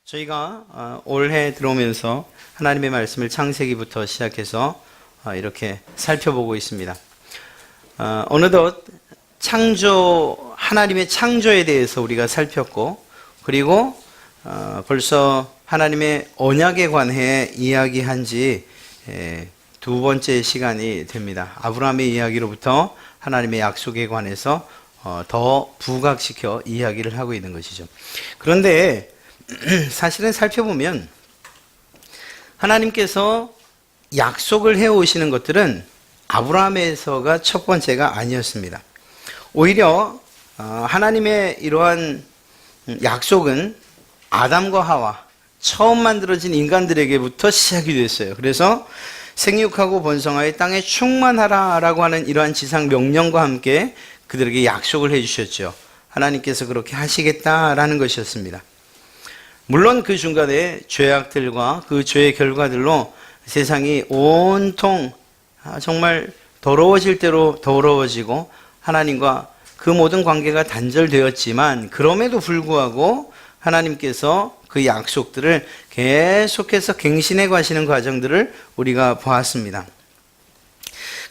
저희가 올해 들어오면서 하나님의 말씀을 창세기부터 시작해서 이렇게 살펴보고 있습니다. 어느덧 하나님의 창조에 대해서 우리가 살폈고, 그리고 벌써 하나님의 언약에 관해 이야기한 지 두 번째 시간이 됩니다. 아브라함의 이야기로부터 하나님의 약속에 관해서 더 부각시켜 이야기를 하고 있는 것이죠. 그런데 사실은 살펴보면 하나님께서 약속을 해오시는 것들은 아브라함에서가 첫 번째가 아니었습니다. 오히려 하나님의 이러한 약속은 아담과 하와, 처음 만들어진 인간들에게부터 시작이 됐어요. 그래서 생육하고 번성하여 땅에 충만하라 라고 하는 이러한 지상 명령과 함께 그들에게 약속을 해주셨죠. 하나님께서 그렇게 하시겠다라는 것이었습니다. 물론 그 중간에 죄악들과 그 죄의 결과들로 세상이 온통 정말 더러워질 대로 더러워지고 하나님과 그 모든 관계가 단절되었지만, 그럼에도 불구하고 하나님께서 그 약속들을 계속해서 갱신해 가시는 과정들을 우리가 보았습니다.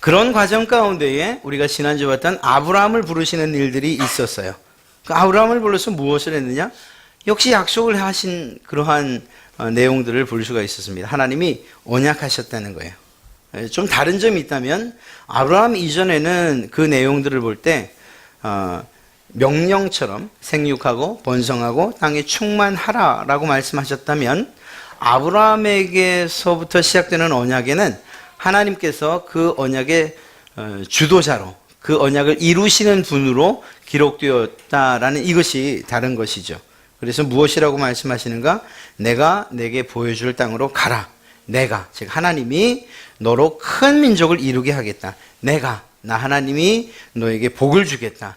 그런 과정 가운데에 우리가 지난주에 봤던 아브라함을 부르시는 일들이 있었어요. 그 아브라함을 불러서 무엇을 했느냐? 역시 약속을 하신 그러한 내용들을 볼 수가 있었습니다. 하나님이 언약하셨다는 거예요. 좀 다른 점이 있다면, 아브라함 이전에는 그 내용들을 볼 때 명령처럼 생육하고 번성하고 땅에 충만하라 라고 말씀하셨다면, 아브라함에게서부터 시작되는 언약에는 하나님께서 그 언약의 주도자로, 그 언약을 이루시는 분으로 기록되었다라는 이것이 다른 것이죠. 그래서 무엇이라고 말씀하시는가? 내가 내게 보여줄 땅으로 가라. 내가, 즉 하나님이 너로 큰 민족을 이루게 하겠다. 나 하나님이 너에게 복을 주겠다.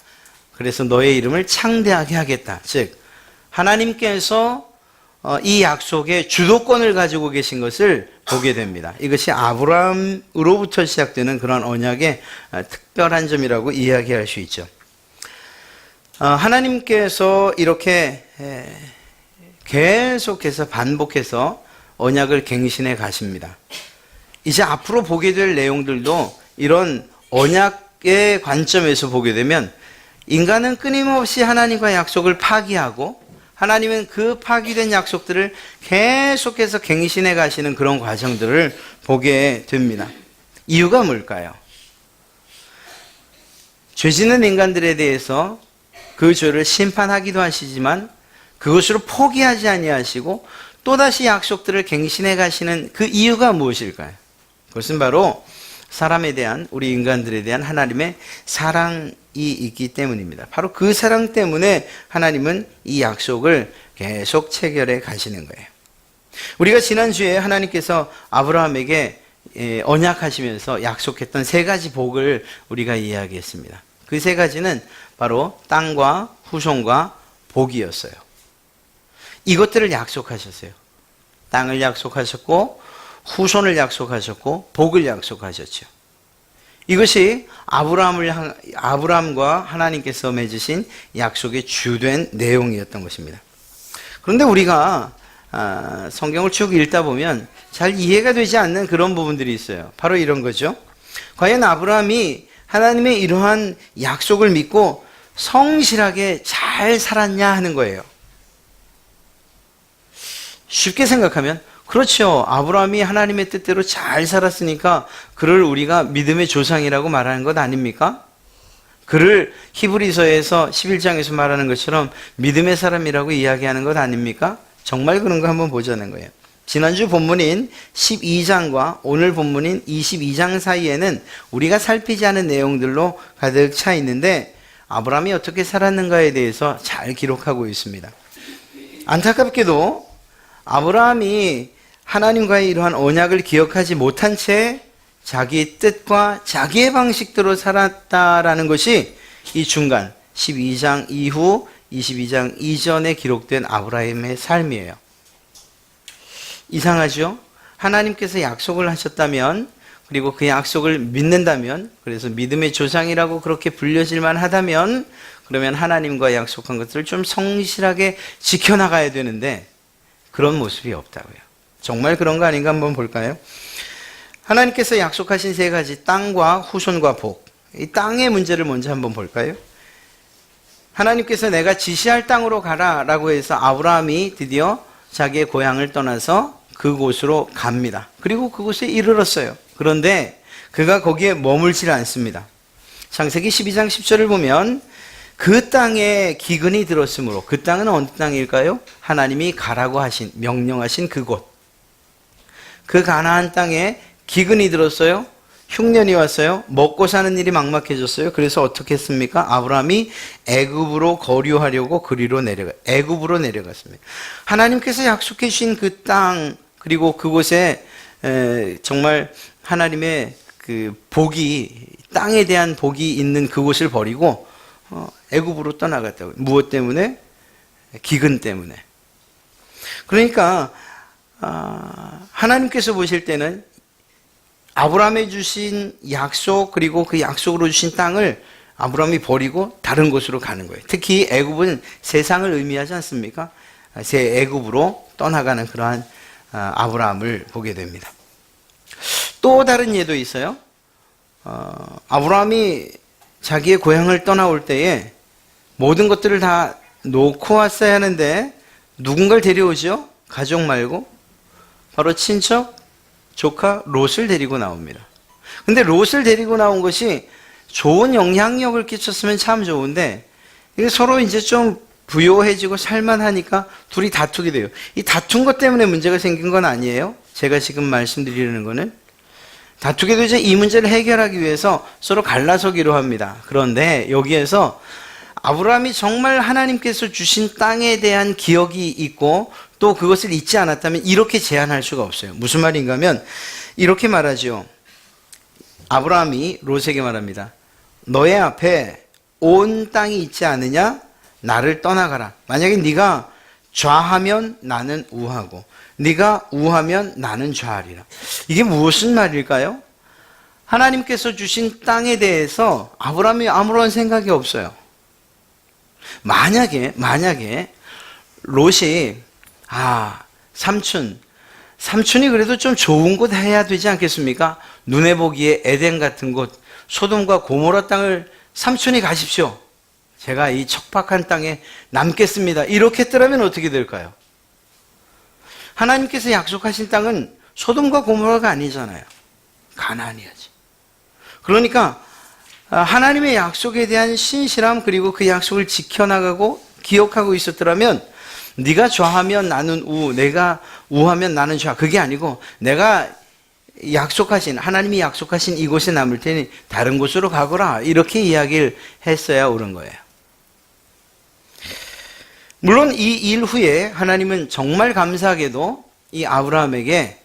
그래서 너의 이름을 창대하게 하겠다. 즉 하나님께서 이 약속의 주도권을 가지고 계신 것을 보게 됩니다. 이것이 아브라함으로부터 시작되는 그런 언약의 특별한 점이라고 이야기할 수 있죠. 하나님께서 이렇게 계속해서 반복해서 언약을 갱신해 가십니다. 이제 앞으로 보게 될 내용들도 이런 언약의 관점에서 보게 되면, 인간은 끊임없이 하나님과 약속을 파기하고 하나님은 그 파기된 약속들을 계속해서 갱신해 가시는 그런 과정들을 보게 됩니다. 이유가 뭘까요? 죄 짓는 인간들에 대해서 그 죄를 심판하기도 하시지만 그것으로 포기하지 아니하시고 또다시 약속들을 갱신해 가시는 그 이유가 무엇일까요? 그것은 바로 사람에 대한, 우리 인간들에 대한 하나님의 사랑이 있기 때문입니다. 바로 그 사랑 때문에 하나님은 이 약속을 계속 체결해 가시는 거예요. 우리가 지난주에 하나님께서 아브라함에게 언약하시면서 약속했던 세 가지 복을 우리가 이야기했습니다. 그 세 가지는 바로 땅과 후손과 복이었어요. 이것들을 약속하셨어요. 땅을 약속하셨고 후손을 약속하셨고 복을 약속하셨죠. 이것이 아브라함과 하나님께서 맺으신 약속의 주된 내용이었던 것입니다. 그런데 우리가 성경을 쭉 읽다 보면 잘 이해가 되지 않는 그런 부분들이 있어요. 바로 이런 거죠. 과연 아브라함이 하나님의 이러한 약속을 믿고 성실하게 잘 살았냐 하는 거예요. 쉽게 생각하면 그렇죠. 아브라함이 하나님의 뜻대로 잘 살았으니까 그를 우리가 믿음의 조상이라고 말하는 것 아닙니까? 그를 히브리서에서 11장에서 말하는 것처럼 믿음의 사람이라고 이야기하는 것 아닙니까? 정말 그런가 한번 보자는 거예요. 지난주 본문인 12장과 오늘 본문인 22장 사이에는 우리가 살피지 않은 내용들로 가득 차 있는데, 아브라함이 어떻게 살았는가에 대해서 잘 기록하고 있습니다. 안타깝게도 아브라함이 하나님과의 이러한 언약을 기억하지 못한 채 자기의 뜻과 자기의 방식대로 살았다라는 것이 이 중간 12장 이후 22장 이전에 기록된 아브라함의 삶이에요. 이상하죠? 하나님께서 약속을 하셨다면, 그리고 그 약속을 믿는다면, 그래서 믿음의 조상이라고 그렇게 불려질만 하다면, 그러면 하나님과 약속한 것들을 좀 성실하게 지켜나가야 되는데, 그런 모습이 없다고요. 정말 그런 거 아닌가 한번 볼까요? 하나님께서 약속하신 세 가지 땅과 후손과 복. 이 땅의 문제를 먼저 한번 볼까요? 하나님께서 내가 지시할 땅으로 가라 라고 해서 아브라함이 드디어 자기의 고향을 떠나서 그곳으로 갑니다. 그리고 그곳에 이르렀어요. 그런데 그가 거기에 머물질 않습니다. 창세기 12장 10절을 보면 그 땅에 기근이 들었으므로, 그 땅은 어느 땅일까요? 하나님이 가라고 하신, 명령하신 그곳. 그 가나안 땅에 기근이 들었어요. 흉년이 왔어요. 먹고 사는 일이 막막해졌어요. 그래서 어떻게 했습니까? 아브라함이 애굽으로 거류하려고 애굽으로 내려갔습니다. 하나님께서 약속해 주신 그 땅, 그리고 그곳에 정말 하나님의 그 복이, 땅에 대한 복이 있는 그곳을 버리고 애굽으로 떠나갔다고요. 무엇 때문에? 기근 때문에. 그러니까 하나님께서 보실 때는 아브라함에 주신 약속, 그리고 그 약속으로 주신 땅을 아브라함이 버리고 다른 곳으로 가는 거예요. 특히 애굽은 세상을 의미하지 않습니까? 새 애굽으로 떠나가는 그러한 아브라함을 보게 됩니다. 또 다른 예도 있어요. 아브라함이 자기의 고향을 떠나올 때에 모든 것들을 다 놓고 왔어야 하는데 누군가를 데려오죠? 가족 말고 바로 친척, 조카 롯을 데리고 나옵니다. 근데 롯을 데리고 나온 것이 좋은 영향력을 끼쳤으면 참 좋은데 이게 서로 이제 좀 부요해지고 살만하니까 둘이 다투게 돼요. 이 다툰 것 때문에 문제가 생긴 건 아니에요. 제가 지금 말씀드리는 거는 다투게 되죠. 이 문제를 해결하기 위해서 서로 갈라서기로 합니다. 그런데 여기에서 아브라함이 정말 하나님께서 주신 땅에 대한 기억이 있고 또 그것을 잊지 않았다면 이렇게 제안할 수가 없어요. 무슨 말인가 하면 이렇게 말하죠. 아브라함이 롯에게 말합니다. 너의 앞에 온 땅이 있지 않느냐? 나를 떠나가라. 만약에 네가 좌하면 나는 우하고 네가 우하면 나는 좌하리라. 이게 무슨 말일까요? 하나님께서 주신 땅에 대해서 아브라함이 아무런 생각이 없어요. 만약에 롯이 삼촌이 그래도 좀 좋은 곳 해야 되지 않겠습니까? 눈에 보기에 에덴 같은 곳, 소돔과 고모라 땅을 삼촌이 가십시오. 제가 이 척박한 땅에 남겠습니다. 이렇게 했더라면 어떻게 될까요? 하나님께서 약속하신 땅은 소돔과 고모라가 아니잖아요. 가나안이야지. 그러니까 하나님의 약속에 대한 신실함, 그리고 그 약속을 지켜나가고 기억하고 있었더라면 네가 좌하면 나는 우, 내가 우하면 나는 좌. 그게 아니고 내가 약속하신, 하나님이 약속하신 이곳에 남을 테니 다른 곳으로 가거라. 이렇게 이야기를 했어야 옳은 거예요. 물론 이 일 후에 하나님은 정말 감사하게도 이 아브라함에게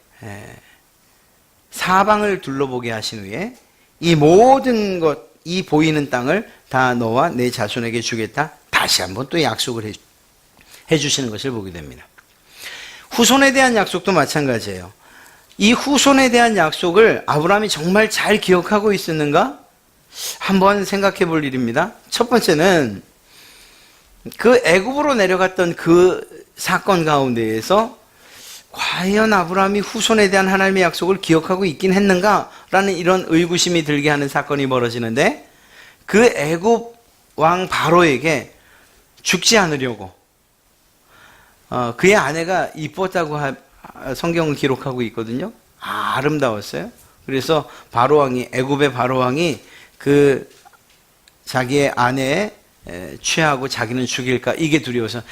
사방을 둘러보게 하신 후에 이 모든 것, 이 보이는 땅을 다 너와 내 자손에게 주겠다. 다시 한번 또 약속을 해주시는 것을 보게 됩니다. 후손에 대한 약속도 마찬가지예요. 이 후손에 대한 약속을 아브라함이 정말 잘 기억하고 있었는가? 한번 생각해 볼 일입니다. 첫 번째는 그 애굽으로 내려갔던 그 사건 가운데에서 과연 아브라함이 후손에 대한 하나님의 약속을 기억하고 있긴 했는가라는 이런 의구심이 들게 하는 사건이 벌어지는데, 그 애굽 왕 바로에게 죽지 않으려고 그의 아내가 이뻤다고 성경을 기록하고 있거든요. 아름다웠어요. 그래서 바로 왕이, 애굽의 바로 왕이 그 자기의 아내에 취하고 자기는 죽일까, 이게 두려워서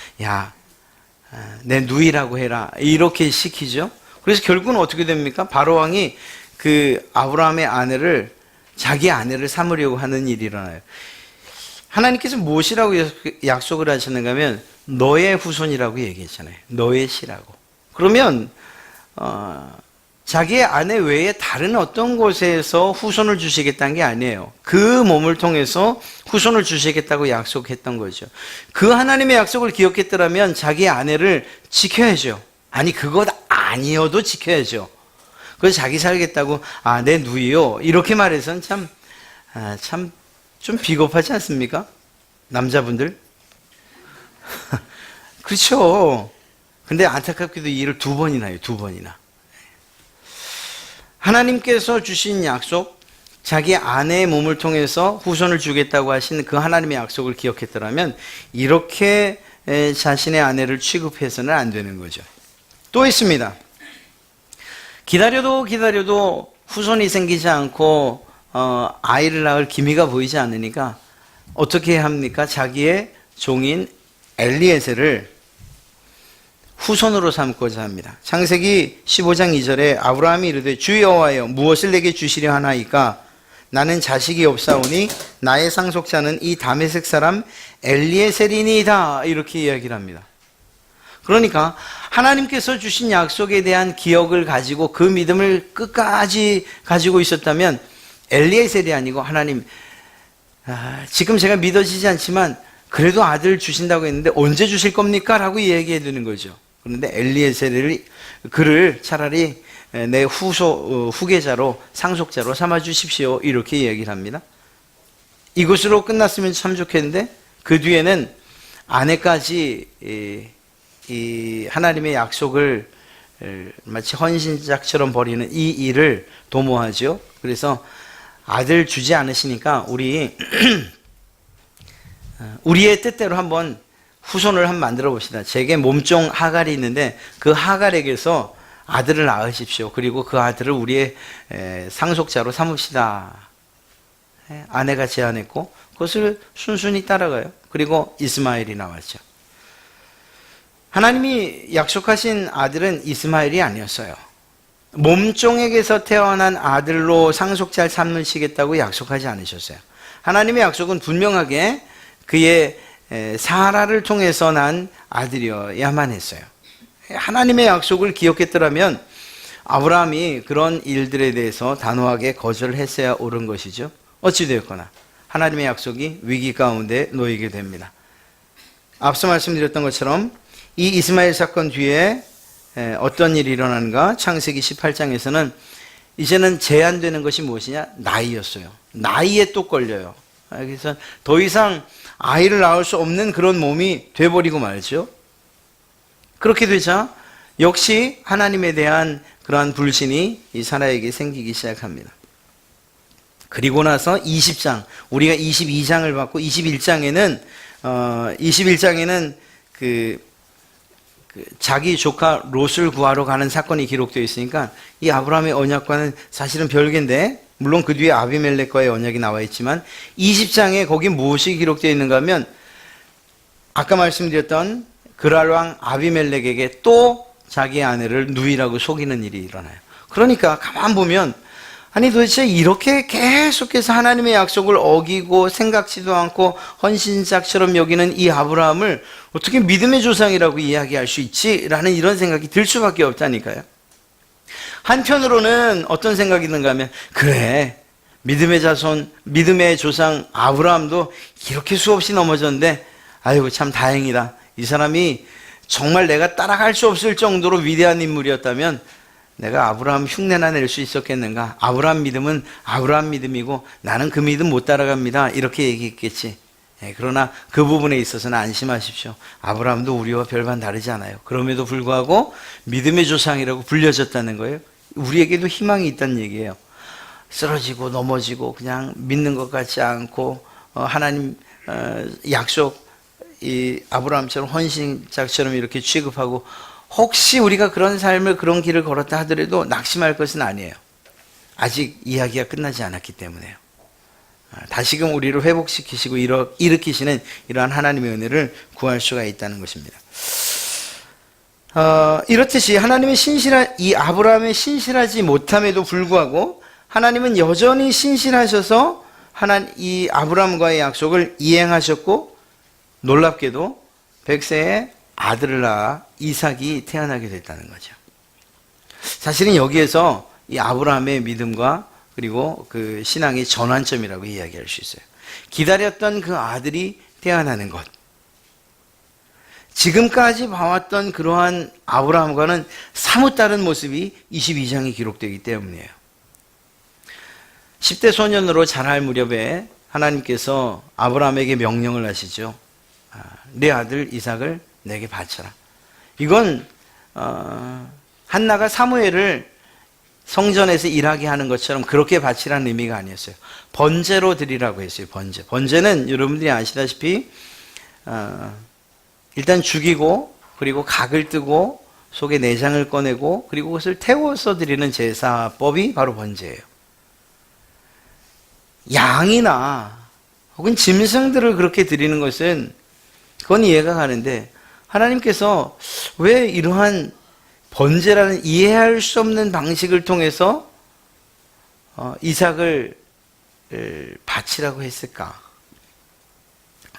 내 누이라고 해라, 이렇게 시키죠. 그래서 결국은 어떻게 됩니까? 바로 왕이 그 아브라함의 아내를, 자기 아내를 삼으려고 하는 일이 일어나요. 하나님께서 무엇이라고 약속을 하셨는가 하면 너의 후손이라고 얘기했잖아요. 너의 씨라고. 그러면 자기의 아내 외에 다른 어떤 곳에서 후손을 주시겠다는 게 아니에요. 그 몸을 통해서 후손을 주시겠다고 약속했던 거죠. 그 하나님의 약속을 기억했더라면 자기의 아내를 지켜야죠. 아니, 그것 아니어도 지켜야죠. 그래서 자기 살겠다고 내 누이요, 이렇게 말해서는 참 좀 비겁하지 않습니까? 남자분들? 그렇죠. 근데 안타깝게도 이 일을 2번이나 해요. 2번이나. 하나님께서 주신 약속, 자기 아내의 몸을 통해서 후손을 주겠다고 하신 그 하나님의 약속을 기억했더라면 이렇게 자신의 아내를 취급해서는 안 되는 거죠. 또 있습니다. 기다려도 후손이 생기지 않고 아이를 낳을 기미가 보이지 않으니까 어떻게 해야 합니까? 자기의 종인 엘리에셀을 후손으로 삼고자 합니다. 창세기 15장 2절에 아브라함이 이르되 주 여호와여 무엇을 내게 주시려 하나이까? 나는 자식이 없사오니 나의 상속자는 이 다메섹 사람 엘리에셀이니이다. 이렇게 이야기를 합니다. 그러니까 하나님께서 주신 약속에 대한 기억을 가지고 그 믿음을 끝까지 가지고 있었다면 엘리에셀이 아니고 하나님, 지금 제가 믿어지지 않지만 그래도 아들 주신다고 했는데 언제 주실 겁니까? 라고 얘기해 주는 거죠. 그런데 엘리에셀을 그를 차라리 내 후계자로 상속자로 삼아 주십시오. 이렇게 이야기를 합니다. 이것으로 끝났으면 참 좋겠는데 그 뒤에는 아내까지 이 하나님의 약속을 마치 헌신작처럼 버리는 이 일을 도모하죠. 그래서 아들 주지 않으시니까 우리의 뜻대로 한번 후손을 한번 만들어 봅시다. 제게 몸종 하갈이 있는데 그 하갈에게서 아들을 낳으십시오. 그리고 그 아들을 우리의 상속자로 삼읍시다. 아내가 제안했고 그것을 순순히 따라가요. 그리고 이스마엘이 나왔죠. 하나님이 약속하신 아들은 이스마엘이 아니었어요. 몸종에게서 태어난 아들로 상속자를 삼으시겠다고 약속하지 않으셨어요. 하나님의 약속은 분명하게 그의 사라를 통해서 난 아들이어야만 했어요. 하나님의 약속을 기억했더라면 아브라함이 그런 일들에 대해서 단호하게 거절을 했어야 옳은 것이죠. 어찌되었거나 하나님의 약속이 위기 가운데 놓이게 됩니다. 앞서 말씀드렸던 것처럼 이 이스마엘 사건 뒤에 어떤 일이 일어나는가? 창세기 18장에서는 이제는 제한되는 것이 무엇이냐? 나이였어요. 나이에 또 걸려요. 그래서 더 이상 아이를 낳을 수 없는 그런 몸이 돼버리고 말죠. 그렇게 되자 역시 하나님에 대한 그러한 불신이 이 사라에게 생기기 시작합니다. 그리고 나서 20장, 우리가 22장을 받고 21장에는 그 자기 조카 롯을 구하러 가는 사건이 기록되어 있으니까 이 아브라함의 언약과는 사실은 별개인데, 물론 그 뒤에 아비멜렉과의 언약이 나와 있지만 20장에 거기 무엇이 기록되어 있는가 하면 아까 말씀드렸던 그랄왕 아비멜렉에게 또 자기 아내를 누이라고 속이는 일이 일어나요. 그러니까 가만 보면 아니 도대체 이렇게 계속해서 하나님의 약속을 어기고 생각지도 않고 헌신작처럼 여기는 이 아브라함을 어떻게 믿음의 조상이라고 이야기할 수 있지? 라는 이런 생각이 들 수밖에 없다니까요. 한편으로는 어떤 생각이 드는가 하면 그래, 믿음의 자손, 믿음의 조상 아브라함도 이렇게 수없이 넘어졌는데 아이고 참 다행이다. 이 사람이 정말 내가 따라갈 수 없을 정도로 위대한 인물이었다면 내가 아브라함 흉내나 낼 수 있었겠는가? 아브라함 믿음은 아브라함 믿음이고 나는 그 믿음 못 따라갑니다. 이렇게 얘기했겠지. 그러나 그 부분에 있어서는 안심하십시오. 아브라함도 우리와 별반 다르지 않아요. 그럼에도 불구하고 믿음의 조상이라고 불려졌다는 거예요. 우리에게도 희망이 있다는 얘기예요. 쓰러지고 넘어지고 그냥 믿는 것 같지 않고 하나님 약속 이 아브라함처럼 헌신자처럼 이렇게 취급하고 혹시 우리가 그런 삶을 그런 길을 걸었다 하더라도 낙심할 것은 아니에요. 아직 이야기가 끝나지 않았기 때문에요. 다시금 우리를 회복시키시고 일으키시는 이러한 하나님의 은혜를 구할 수가 있다는 것입니다. 이렇듯이 하나님의 이 아브라함의 신실하지 못함에도 불구하고 하나님은 여전히 신실하셔서 이 아브라함과의 약속을 이행하셨고 놀랍게도 백세의 아들을 낳아 이삭이 태어나게 됐다는 거죠. 사실은 여기에서 이 아브라함의 믿음과 그리고 그 신앙의 전환점이라고 이야기할 수 있어요. 기다렸던 그 아들이 태어나는 것. 지금까지 봐왔던 그러한 아브라함과는 사뭇 다른 모습이 22장에 기록되기 때문이에요. 10대 소년으로 자랄 무렵에 하나님께서 아브라함에게 명령을 하시죠. 내 아들 이삭을 내게 바쳐라. 이건 한나가 사무엘을 성전에서 일하게 하는 것처럼 그렇게 바치라는 의미가 아니었어요. 번제로 드리라고 했어요. 번제는 여러분들이 아시다시피 일단 죽이고 그리고 각을 뜨고 속에 내장을 꺼내고 그리고 그것을 태워서 드리는 제사법이 바로 번제예요. 양이나 혹은 짐승들을 그렇게 드리는 것은 그건 이해가 가는데 하나님께서 왜 이러한 번제라는 이해할 수 없는 방식을 통해서 이삭을 바치라고 했을까?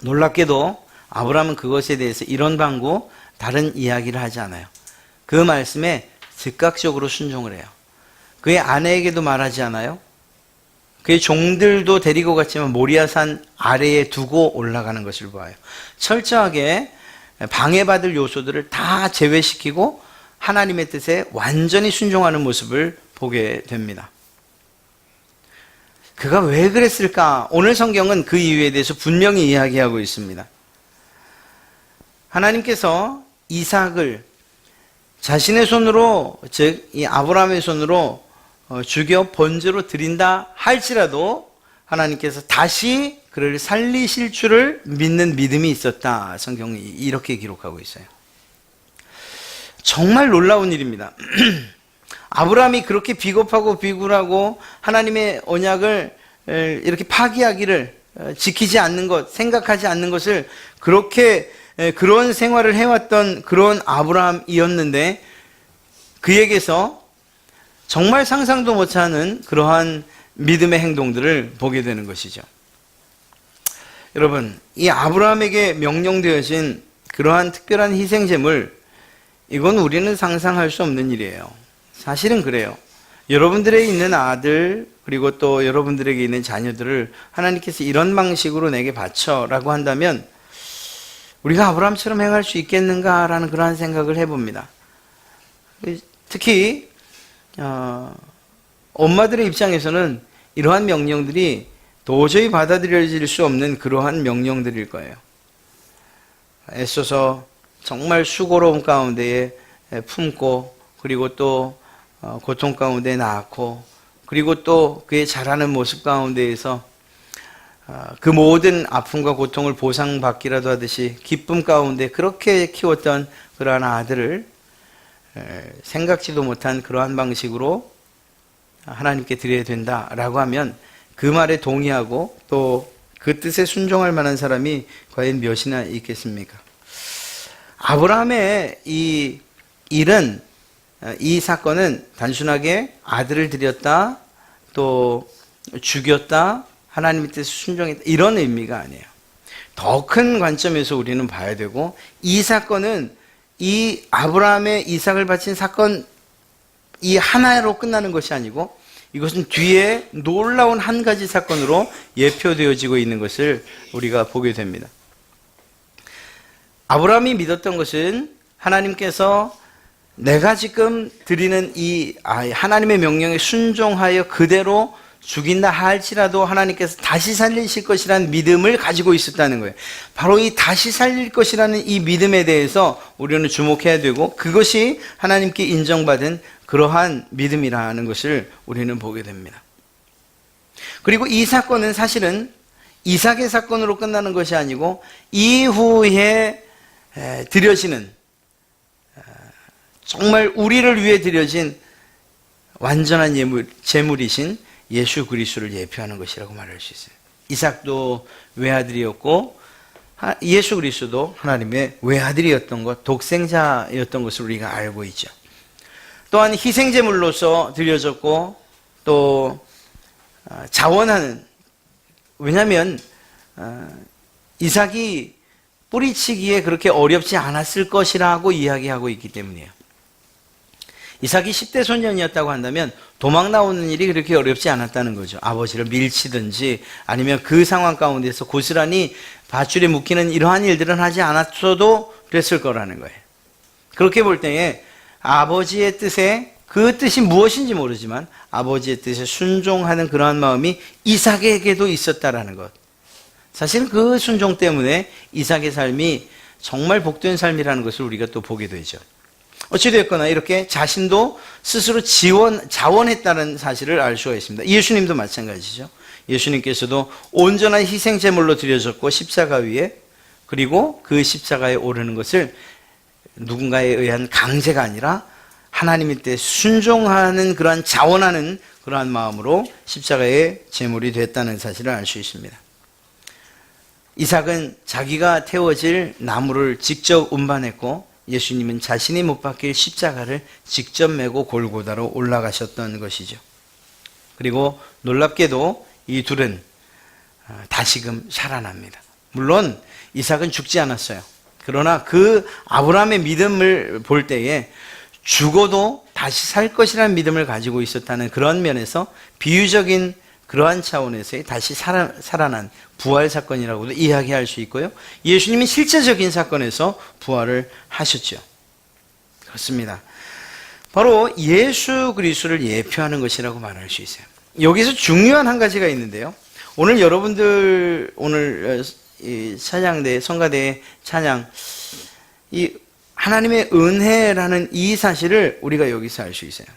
놀랍게도 아브라함은 그것에 대해서 이런 방구 다른 이야기를 하지 않아요. 그 말씀에 즉각적으로 순종을 해요. 그의 아내에게도 말하지 않아요. 그의 종들도 데리고 갔지만 모리아산 아래에 두고 올라가는 것을 보아요. 철저하게 방해받을 요소들을 다 제외시키고 하나님의 뜻에 완전히 순종하는 모습을 보게 됩니다. 그가 왜 그랬을까? 오늘 성경은 그 이유에 대해서 분명히 이야기하고 있습니다. 하나님께서 이삭을 자신의 손으로, 즉 이 아브라함의 손으로 죽여 번제로 드린다 할지라도 하나님께서 다시 그를 살리실 줄을 믿는 믿음이 있었다. 성경이 이렇게 기록하고 있어요. 정말 놀라운 일입니다. 아브라함이 그렇게 비겁하고 비굴하고 하나님의 언약을 이렇게 파기하기를 지키지 않는 것, 생각하지 않는 것을 그렇게 그런 생활을 해왔던 그런 아브라함이었는데 그에게서 정말 상상도 못하는 그러한 믿음의 행동들을 보게 되는 것이죠. 여러분, 이 아브라함에게 명령되어진 그러한 특별한 희생제물, 이건 우리는 상상할 수 없는 일이에요. 사실은 그래요. 여러분들에게 있는 아들 그리고 또 여러분들에게 있는 자녀들을 하나님께서 이런 방식으로 내게 바쳐라고 한다면 우리가 아브라함처럼 행할 수 있겠는가라는 그러한 생각을 해봅니다. 특히 엄마들의 입장에서는 이러한 명령들이 도저히 받아들여질 수 없는 그러한 명령들일 거예요. 애써서 정말 수고로움 가운데에 품고 그리고 또 고통 가운데 낳고 그리고 또 그의 자라는 모습 가운데에서 그 모든 아픔과 고통을 보상받기라도 하듯이 기쁨 가운데 그렇게 키웠던 그러한 아들을 생각지도 못한 그러한 방식으로 하나님께 드려야 된다라고 하면 그 말에 동의하고 또 그 뜻에 순종할 만한 사람이 과연 몇이나 있겠습니까? 아브라함의 이 일은, 이 사건은 단순하게 아들을 드렸다, 또 죽였다, 하나님의 뜻에 순종했다, 이런 의미가 아니에요. 더 큰 관점에서 우리는 봐야 되고, 이 사건은 이 아브라함의 이삭을 바친 사건 이 하나로 끝나는 것이 아니고 이것은 뒤에 놀라운 한 가지 사건으로 예표되어지고 있는 것을 우리가 보게 됩니다. 아브라함이 믿었던 것은 하나님께서 내가 지금 드리는 이 하나님의 명령에 순종하여 그대로 죽인다 할지라도 하나님께서 다시 살리실 것이라는 믿음을 가지고 있었다는 거예요. 바로 이 다시 살릴 것이라는 이 믿음에 대해서 우리는 주목해야 되고 그것이 하나님께 인정받은 그러한 믿음이라는 것을 우리는 보게 됩니다. 그리고 이 사건은 사실은 이삭의 사건으로 끝나는 것이 아니고 이후에 드려지는 정말 우리를 위해 드려진 완전한 제물이신 예수 그리스도를 예표하는 것이라고 말할 수 있어요. 이삭도 외아들이었고 예수 그리스도도 하나님의 외아들이었던 것, 독생자였던 것을 우리가 알고 있죠. 또한 희생제물로서 드려졌고 또 자원하는, 왜냐하면 이삭이 뿌리치기에 그렇게 어렵지 않았을 것이라고 이야기하고 있기 때문이에요. 이삭이 10대 소년이었다고 한다면 도망 나오는 일이 그렇게 어렵지 않았다는 거죠. 아버지를 밀치든지 아니면 그 상황 가운데서 고스란히 밧줄에 묶이는 이러한 일들은 하지 않았어도 됐을 거라는 거예요. 그렇게 볼 때에 아버지의 뜻에, 그 뜻이 무엇인지 모르지만 아버지의 뜻에 순종하는 그러한 마음이 이삭에게도 있었다라는 것. 사실 그 순종 때문에 이삭의 삶이 정말 복된 삶이라는 것을 우리가 또 보게 되죠. 어찌됐거나 이렇게 자신도 스스로 자원했다는 사실을 알 수가 있습니다. 예수님도 마찬가지죠. 예수님께서도 온전한 희생제물로 드려졌고 십자가 위에, 그리고 그 십자가에 오르는 것을 누군가에 의한 강제가 아니라 하나님의 뜻에 순종하는 그러한 자원하는 그러한 마음으로 십자가의 제물이 됐다는 사실을 알 수 있습니다. 이삭은 자기가 태워질 나무를 직접 운반했고, 예수님은 자신이 못 박힐 십자가를 직접 메고 골고다로 올라가셨던 것이죠. 그리고 놀랍게도 이 둘은 다시금 살아납니다. 물론 이삭은 죽지 않았어요. 그러나 그 아브라함의 믿음을 볼 때에 죽어도 다시 살 것이라는 믿음을 가지고 있었다는 그런 면에서 비유적인 그러한 차원에서의 다시 살아난 부활 사건이라고도 이야기할 수 있고요. 예수님이 실제적인 사건에서 부활을 하셨죠. 그렇습니다. 바로 예수 그리스도를 예표하는 것이라고 말할 수 있어요. 여기서 중요한 한 가지가 있는데요. 오늘 여러분들 이 찬양대, 성가대의 찬양, 이 하나님의 은혜라는 이 사실을 우리가 여기서 알 수 있어요.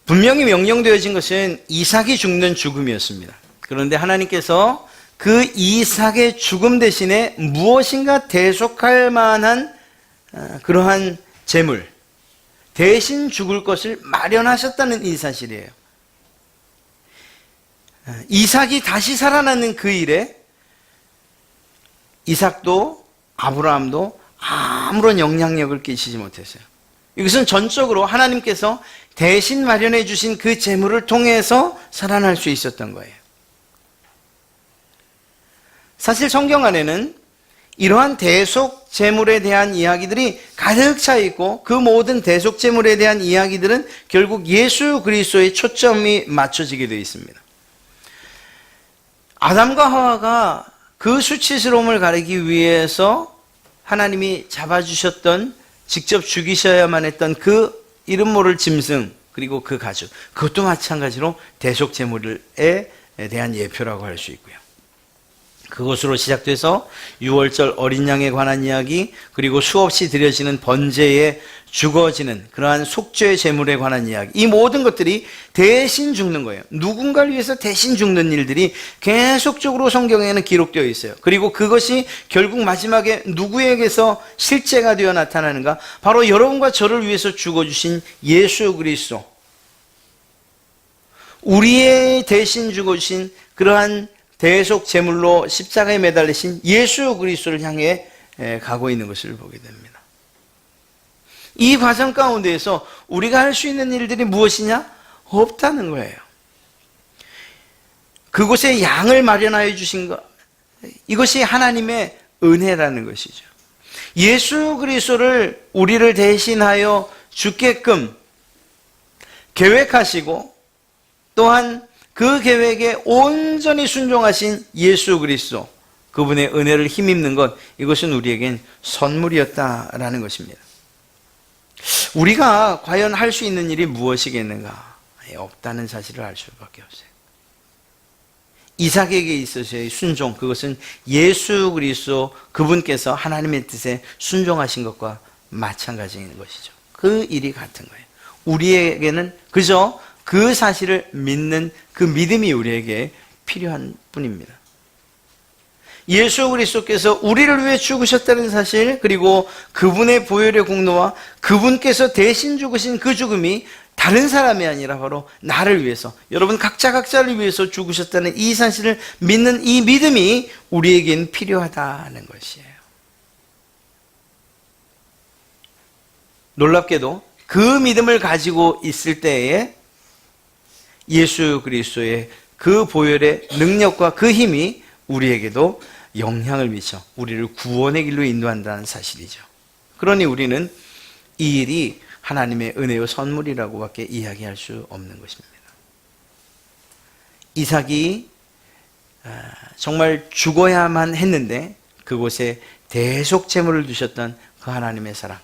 분명히 명령되어진 것은 이삭이 죽는 죽음이었습니다. 그런데 하나님께서 그 이삭의 죽음 대신에 무엇인가 대속할 만한 그러한 재물, 대신 죽을 것을 마련하셨다는 이 사실이에요. 이삭이 다시 살아나는 그 일에 이삭도 아브라함도 아무런 영향력을 끼치지 못했어요. 이것은 전적으로 하나님께서 대신 마련해 주신 그 재물을 통해서 살아날 수 있었던 거예요. 사실 성경 안에는 이러한 대속 재물에 대한 이야기들이 가득 차 있고, 그 모든 대속 재물에 대한 이야기들은 결국 예수 그리스도의 초점이 맞춰지게 되어 있습니다. 아담과 하와가 그 수치스러움을 가리기 위해서 하나님이 잡아주셨던, 직접 죽이셔야만 했던 그 이름 모를 짐승, 그리고 그 가죽, 그것도 마찬가지로 대속 제물에 대한 예표라고 할 수 있고요. 그것으로 시작돼서 유월절 어린 양에 관한 이야기, 그리고 수없이 드려지는 번제에 죽어지는 그러한 속죄 제물에 관한 이야기, 이 모든 것들이 대신 죽는 거예요. 누군가를 위해서 대신 죽는 일들이 계속적으로 성경에는 기록되어 있어요. 그리고 그것이 결국 마지막에 누구에게서 실제가 되어 나타나는가? 바로 여러분과 저를 위해서 죽어주신 예수 그리스도, 우리의 대신 죽어주신 그러한 대속 제물로 십자가에 매달리신 예수 그리스도를 향해 가고 있는 것을 보게 됩니다. 이 과정 가운데에서 우리가 할 수 있는 일들이 무엇이냐? 없다는 거예요. 그곳에 양을 마련하여 주신 것, 이것이 하나님의 은혜라는 것이죠. 예수 그리스도를 우리를 대신하여 죽게끔 계획하시고, 또한 그 계획에 온전히 순종하신 예수 그리스도, 그분의 은혜를 힘입는 것, 이것은 우리에겐 선물이었다라는 것입니다. 우리가 과연 할 수 있는 일이 무엇이겠는가? 없다는 사실을 알 수밖에 없어요. 이삭에게 있어서의 순종, 그것은 예수 그리스도 그분께서 하나님의 뜻에 순종하신 것과 마찬가지인 것이죠. 그 일이 같은 거예요. 우리에게는 그저 그 사실을 믿는 그 믿음이 우리에게 필요한 뿐입니다. 예수 그리스도께서 우리를 위해 죽으셨다는 사실, 그리고 그분의 보혈의 공로와 그분께서 대신 죽으신 그 죽음이 다른 사람이 아니라 바로 나를 위해서, 여러분 각자를 위해서 죽으셨다는 이 사실을 믿는 이 믿음이 우리에겐 필요하다는 것이에요. 놀랍게도 그 믿음을 가지고 있을 때에 예수 그리스도의 그 보혈의 능력과 그 힘이 우리에게도 영향을 미쳐 우리를 구원의 길로 인도한다는 사실이죠. 그러니 우리는 이 일이 하나님의 은혜의 선물이라고밖에 이야기할 수 없는 것입니다. 이삭이 정말 죽어야만 했는데 그곳에 대속 제물을 두셨던 그 하나님의 사랑.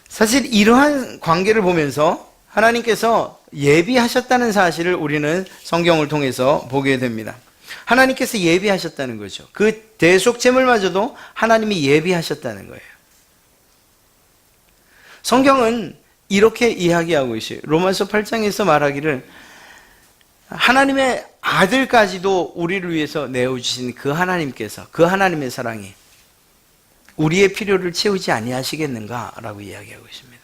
사실 이러한 관계를 보면서 하나님께서 예비하셨다는 사실을 우리는 성경을 통해서 보게 됩니다. 하나님께서 예비하셨다는 거죠. 그 대속제물마저도 하나님이 예비하셨다는 거예요. 성경은 이렇게 이야기하고 있어요. 로마서 8장에서 말하기를 하나님의 아들까지도 우리를 위해서 내어주신 그 하나님께서, 그 하나님의 사랑이 우리의 필요를 채우지 아니하시겠는가라고 이야기하고 있습니다.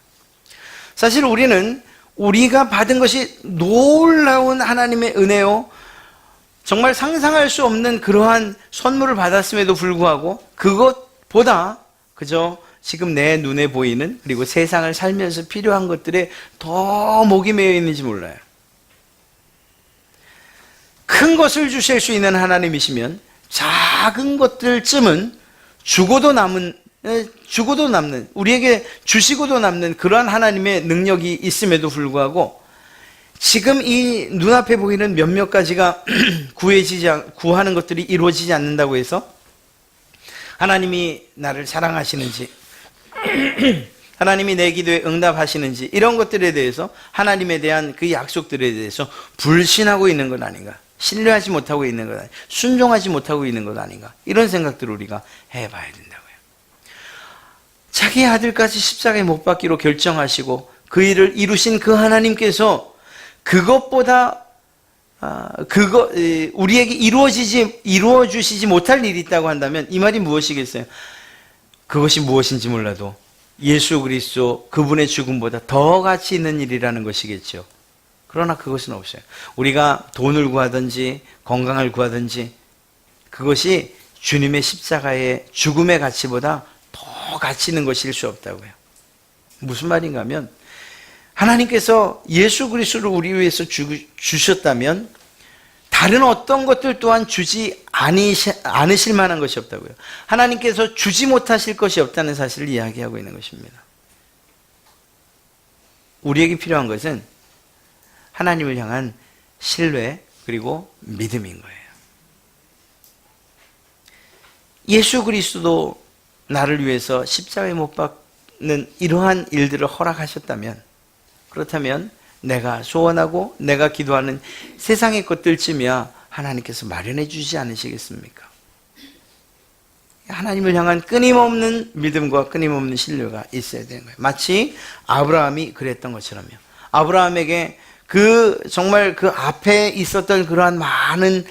사실 우리는 우리가 받은 것이 놀라운 하나님의 은혜요, 정말 상상할 수 없는 그러한 선물을 받았음에도 불구하고 그것보다 그저 지금 내 눈에 보이는, 그리고 세상을 살면서 필요한 것들에 더 목이 메어 있는지 몰라요. 큰 것을 주실 수 있는 하나님이시면 작은 것들쯤은 주고도 남는, 우리에게 주시고도 남는 그러한 하나님의 능력이 있음에도 불구하고 지금 이 눈앞에 보이는 몇몇 가지가 구하는 것들이 이루어지지 않는다고 해서 하나님이 나를 사랑하시는지, 하나님이 내 기도에 응답하시는지, 이런 것들에 대해서, 하나님에 대한 그 약속들에 대해서 불신하고 있는 것 아닌가, 신뢰하지 못하고 있는 것 아닌가, 순종하지 못하고 있는 것 아닌가, 이런 생각들을 우리가 해봐야 된다고요. 자기 아들까지 십자가에 못 박기로 결정하시고 그 일을 이루신 그 하나님께서 그것보다 우리에게 이루어주시지 못할 일이 있다고 한다면 이 말이 무엇이겠어요? 그것이 무엇인지 몰라도 예수 그리스도 그분의 죽음보다 더 가치 있는 일이라는 것이겠죠. 그러나 그것은 없어요. 우리가 돈을 구하든지 건강을 구하든지 그것이 주님의 십자가의 죽음의 가치보다 더 가치 있는 것일 수 없다고요. 무슨 말인가 하면 하나님께서 예수 그리스도를 우리 위해서 주셨다면 다른 어떤 것들 또한 주지 않으실 만한 것이 없다고요. 하나님께서 주지 못하실 것이 없다는 사실을 이야기하고 있는 것입니다. 우리에게 필요한 것은 하나님을 향한 신뢰 그리고 믿음인 거예요. 예수 그리스도도 나를 위해서 십자가에 못 박는 이러한 일들을 허락하셨다면, 그렇다면 내가 소원하고 내가 기도하는 세상의 것들쯤이야 하나님께서 마련해 주지 않으시겠습니까? 하나님을 향한 끊임없는 믿음과 끊임없는 신뢰가 있어야 되는 거예요. 마치 아브라함이 그랬던 것처럼요. 아브라함에게 정말 그 앞에 있었던 그러한 많은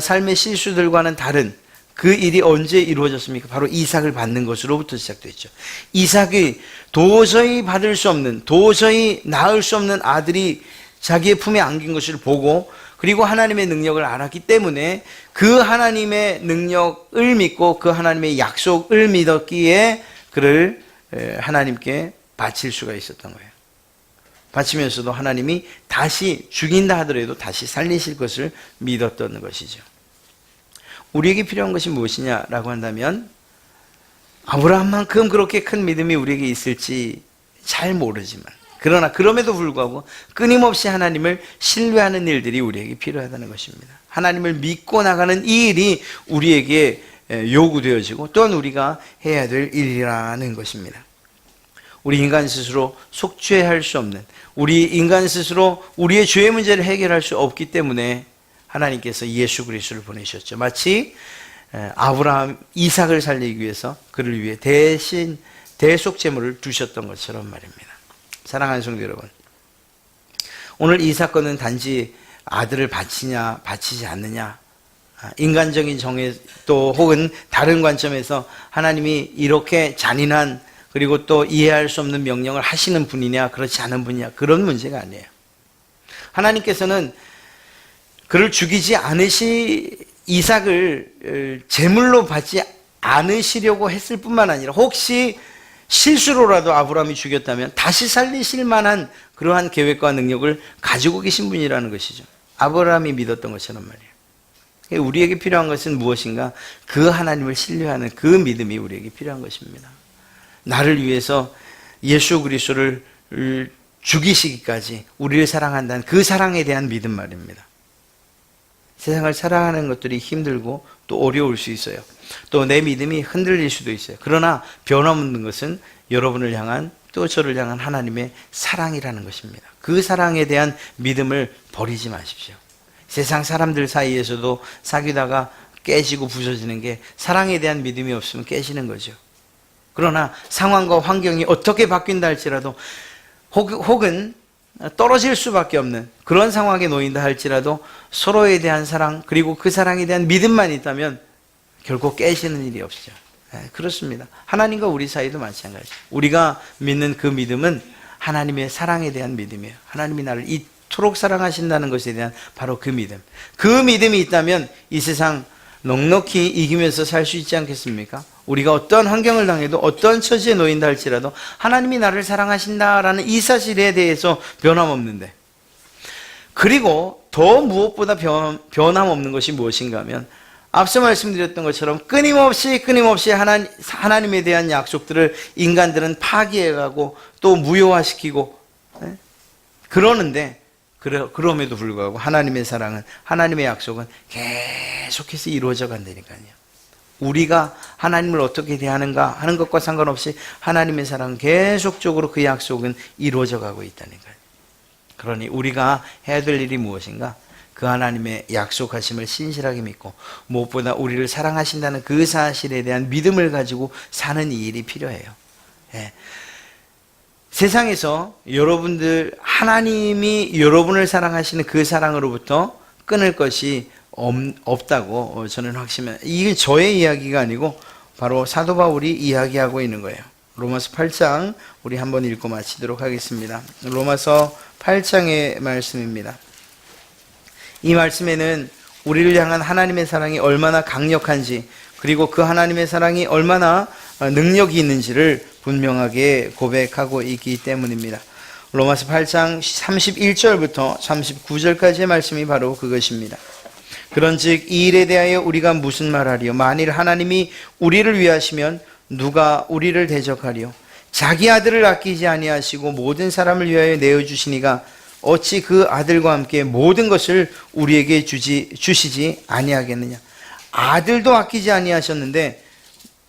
삶의 실수들과는 다른 그 일이 언제 이루어졌습니까? 바로 이삭을 받는 것으로부터 시작됐죠. 이삭이 도저히 받을 수 없는, 도저히 낳을 수 없는 아들이 자기의 품에 안긴 것을 보고, 그리고 하나님의 능력을 알았기 때문에 그 하나님의 능력을 믿고 그 하나님의 약속을 믿었기에 그를 하나님께 바칠 수가 있었던 거예요. 바치면서도 하나님이 다시 죽인다 하더라도 다시 살리실 것을 믿었던 것이죠. 우리에게 필요한 것이 무엇이냐라고 한다면 아브라함만큼 그렇게 큰 믿음이 우리에게 있을지 잘 모르지만, 그러나 그럼에도 불구하고 끊임없이 하나님을 신뢰하는 일들이 우리에게 필요하다는 것입니다. 하나님을 믿고 나가는 이 일이 우리에게 요구되어지고 또한 우리가 해야 될 일이라는 것입니다. 우리 인간 스스로 속죄할 수 없는, 우리 인간 스스로 우리의 죄의 문제를 해결할 수 없기 때문에 하나님께서 예수 그리스도를 보내셨죠. 마치 아브라함 이삭을 살리기 위해서 그를 위해 대신 대속 제물을 두셨던 것처럼 말입니다. 사랑하는 성도 여러분, 오늘 이 사건은 단지 아들을 바치냐 바치지 않느냐, 인간적인 정의 또 혹은 다른 관점에서 하나님이 이렇게 잔인한 그리고 또 이해할 수 없는 명령을 하시는 분이냐 그렇지 않은 분이냐, 그런 문제가 아니에요. 하나님께서는 그를 죽이지 이삭을 제물로 받지 않으시려고 했을 뿐만 아니라 혹시 실수로라도 아브라함이 죽였다면 다시 살리실 만한 그러한 계획과 능력을 가지고 계신 분이라는 것이죠. 아브라함이 믿었던 것처럼 말이에요. 우리에게 필요한 것은 무엇인가? 그 하나님을 신뢰하는 그 믿음이 우리에게 필요한 것입니다. 나를 위해서 예수 그리스도를 죽이시기까지 우리를 사랑한다는 그 사랑에 대한 믿음 말입니다. 세상을 사랑하는 것들이 힘들고 또 어려울 수 있어요. 또 내 믿음이 흔들릴 수도 있어요. 그러나 변함없는 것은 여러분을 향한 또 저를 향한 하나님의 사랑이라는 것입니다. 그 사랑에 대한 믿음을 버리지 마십시오. 세상 사람들 사이에서도 사귀다가 깨지고 부서지는 게 사랑에 대한 믿음이 없으면 깨지는 거죠. 그러나 상황과 환경이 어떻게 바뀐다 할지라도 혹은 떨어질 수밖에 없는 그런 상황에 놓인다 할지라도 서로에 대한 사랑 그리고 그 사랑에 대한 믿음만 있다면 결코 깨지는 일이 없죠. 그렇습니다. 하나님과 우리 사이도 마찬가지예요. 우리가 믿는 그 믿음은 하나님의 사랑에 대한 믿음이에요. 하나님이 나를 이토록 사랑하신다는 것에 대한 바로 그 믿음. 그 믿음이 있다면 이 세상 넉넉히 이기면서 살 수 있지 않겠습니까? 우리가 어떤 환경을 당해도 어떤 처지에 놓인다 할지라도 하나님이 나를 사랑하신다라는 이 사실에 대해서 변함없는데, 그리고 더 무엇보다 변함없는 것이 무엇인가 하면 앞서 말씀드렸던 것처럼 끊임없이 하나님에 대한 약속들을 인간들은 파기해가고 또 무효화시키고 그러는데, 그럼에도 불구하고 하나님의 사랑은, 하나님의 약속은 계속해서 이루어져 간다니까요. 우리가 하나님을 어떻게 대하는가 하는 것과 상관없이 하나님의 사랑은 계속적으로 그 약속은 이루어져 가고 있다니까요. 그러니 우리가 해야 될 일이 무엇인가? 그 하나님의 약속하심을 신실하게 믿고 무엇보다 우리를 사랑하신다는 그 사실에 대한 믿음을 가지고 사는 이 일이 필요해요. 세상에서 여러분들, 하나님이 여러분을 사랑하시는 그 사랑으로부터 끊을 것이 없다고 저는 확신해요. 이게 저의 이야기가 아니고 바로 사도 바울이 이야기하고 있는 거예요. 로마서 8장 우리 한번 읽고 마치도록 하겠습니다. 로마서 8장의 말씀입니다. 이 말씀에는 우리를 향한 하나님의 사랑이 얼마나 강력한지, 그리고 그 하나님의 사랑이 얼마나 능력이 있는지를 분명하게 고백하고 있기 때문입니다. 로마서 8장 31절부터 39절까지의 말씀이 바로 그것입니다. 그런즉 이 일에 대하여 우리가 무슨 말하리요? 만일 하나님이 우리를 위하시면 누가 우리를 대적하리요? 자기 아들을 아끼지 아니하시고 모든 사람을 위하여 내어주시니가 어찌 그 아들과 함께 모든 것을 우리에게 주시지 아니하겠느냐? 아들도 아끼지 아니하셨는데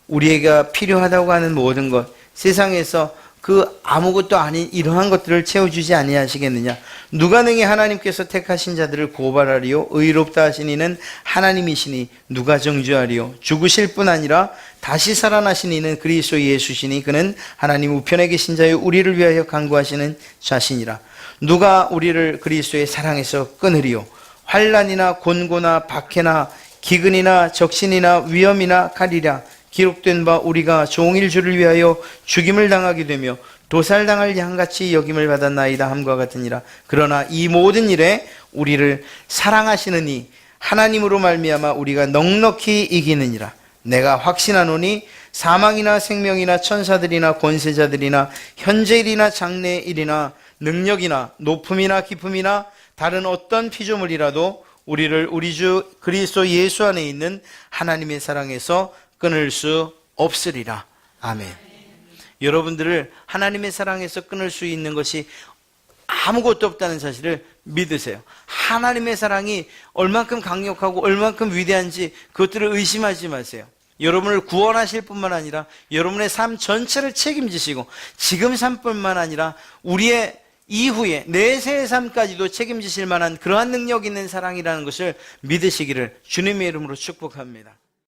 우리에게 필요하다고 하는 모든 것, 세상에서 그 아무것도 아닌 이러한 것들을 채워주지 아니하시겠느냐? 누가 능히 하나님께서 택하신 자들을 고발하리요? 의롭다 하신 이는 하나님이시니 누가 정죄하리요? 죽으실 뿐 아니라 다시 살아나신 이는 그리스도 예수시니 그는 하나님 우편에 계신 자여 우리를 위하여 간구하시는 자신이라. 누가 우리를 그리스도의 사랑에서 끊으리요? 환난이나 곤고나 박해나 기근이나 적신이나 위험이나 칼이라. 기록된 바 우리가 종일 주를 위하여 죽임을 당하게 되며 도살당할 양같이 여김을 받았나이다 함과 같으니라. 그러나 이 모든 일에 우리를 사랑하시는 이 하나님으로 말미암아 우리가 넉넉히 이기느니라. 내가 확신하노니 사망이나 생명이나 천사들이나 권세자들이나 현재일이나 장래일이나 능력이나 높음이나 깊음이나 다른 어떤 피조물이라도 우리를 우리 주 그리스도 예수 안에 있는 하나님의 사랑에서 끊을 수 없으리라. 아멘. 여러분들을 하나님의 사랑에서 끊을 수 있는 것이 아무것도 없다는 사실을 믿으세요. 하나님의 사랑이 얼만큼 강력하고 얼만큼 위대한지 그것들을 의심하지 마세요. 여러분을 구원하실 뿐만 아니라 여러분의 삶 전체를 책임지시고 지금 삶뿐만 아니라 우리의 이후에 내세의 삶까지도 책임지실 만한 그러한 능력 있는 사랑이라는 것을 믿으시기를 주님의 이름으로 축복합니다.